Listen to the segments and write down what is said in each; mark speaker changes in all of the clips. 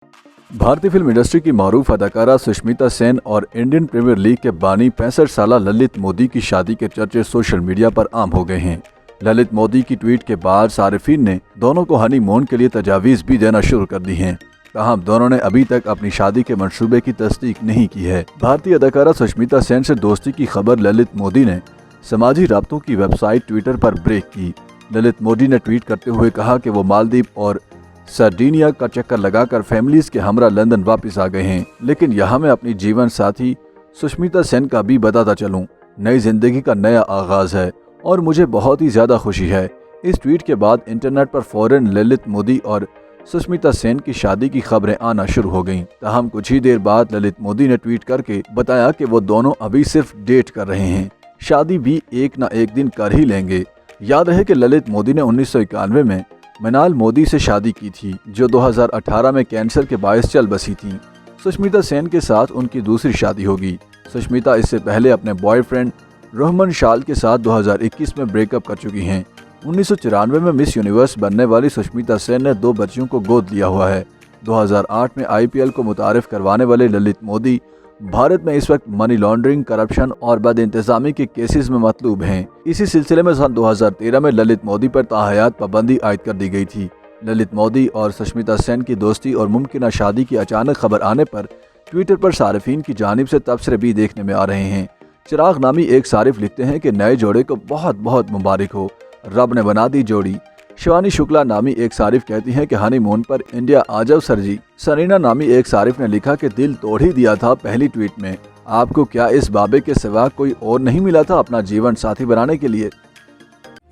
Speaker 1: भारतीय film industry की मारूफ अदाकारा सुष्मिता सेन और इंडियन प्रीमियर लीग के बानी 65 साला ललित मोदी की शादी के चर्चे सोशल मीडिया पर आम हो गए हैं। ललित मोदी की ट्वीट के बाद सारिफीन ने दोनों को हनीमून के लिए तजावीज़ भी देना शुरू कर दी हैं। ताहम दोनों ने अभी तक अपनी शादी के मंसूबे की तस्दीक नहीं की है। भारतीय अदाकारा सुष्मिता सेन से दोस्ती की खबर ललित मोदी ने समाजी राब्तों की वेबसाइट ट्विटर पर ब्रेक की। ललित मोदी ने ट्वीट करते हुए कहा कि वो मालदीव और सर्डिनिया का चक्कर लगाकर फैमिलीज के हमरा लंदन वापस आ गए हैं, लेकिन यहाँ मैं अपनी जीवन साथी सुष्मिता सेन का भी बताता चलूँ। नई जिंदगी का नया आगाज है और मुझे बहुत ही ज्यादा खुशी है। इस ट्वीट के बाद इंटरनेट पर फौरन ललित मोदी और सुष्मिता सेन की शादी की खबरें आना शुरू हो गईं। ताहम कुछ ही देर बाद ललित मोदी ने ट्वीट करके बताया कि वो दोनों अभी सिर्फ डेट कर रहे हैं, शादी भी एक ना एक दिन कर ही लेंगे। याद रहे कि ललित मोदी ने 1991 में मृणाल मोदी से शादी की थी, जो 2018 में कैंसर के बायस चल बसी थी। सुष्मिता सेन के साथ उनकी दूसरी शादी होगी। सुष्मिता इससे पहले अपने बॉयफ्रेंड रोहमन शाल के साथ 2021 में ब्रेकअप कर चुकी हैं। 1994 में मिस यूनिवर्स बनने वाली सुष्मिता सेन ने 2 बच्चियों को गोद लिया हुआ है। 2008 में IPL को मुतारिफ करवाने वाले ललित मोदी भारत में इस वक्त मनी लॉन्ड्रिंग, करप्शन और बदइंतजामी के केसेस में मतलूब हैं। इसी सिलसिले में सन 2013 में ललित मोदी पर ताहयात पाबंदी आयद कर दी गई थी। ललित मोदी और सुष्मिता सेन की दोस्ती और मुमकिन शादी की अचानक खबर आने पर ट्विटर पर सारिफीन की जानिब से तबसरे भी देखने में आ रहे हैं। चिराग नामी एक सारिफ लिखते हैं कि नए जोड़े को बहुत बहुत मुबारक हो, रब ने बना दी जोड़ी। शिवानी शुक्ला नामी एक सारिफ कहती हैं कि हनीमून पर इंडिया आ जाओ सर जी। सरीना नामी एक सारिफ ने लिखा कि दिल तोड़ ही दिया था पहली ट्वीट में। आपको क्या इस बाबे के सिवा कोई और नहीं मिला था अपना जीवन साथी बनाने के लिए?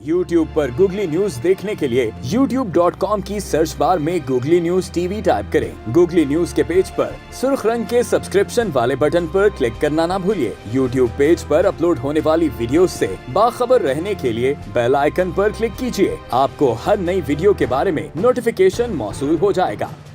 Speaker 2: YouTube पर गूगली न्यूज देखने के लिए youtube.com की सर्च बार में गूगली न्यूज TV टाइप करें। गूगली न्यूज के पेज पर सुर्ख रंग के सब्सक्रिप्शन वाले बटन पर क्लिक करना ना भूलिए। YouTube पेज पर अपलोड होने वाली वीडियोस से बाखबर रहने के लिए बेल आइकन पर क्लिक कीजिए। आपको हर नई वीडियो के बारे में नोटिफिकेशन मौसूल हो जाएगा।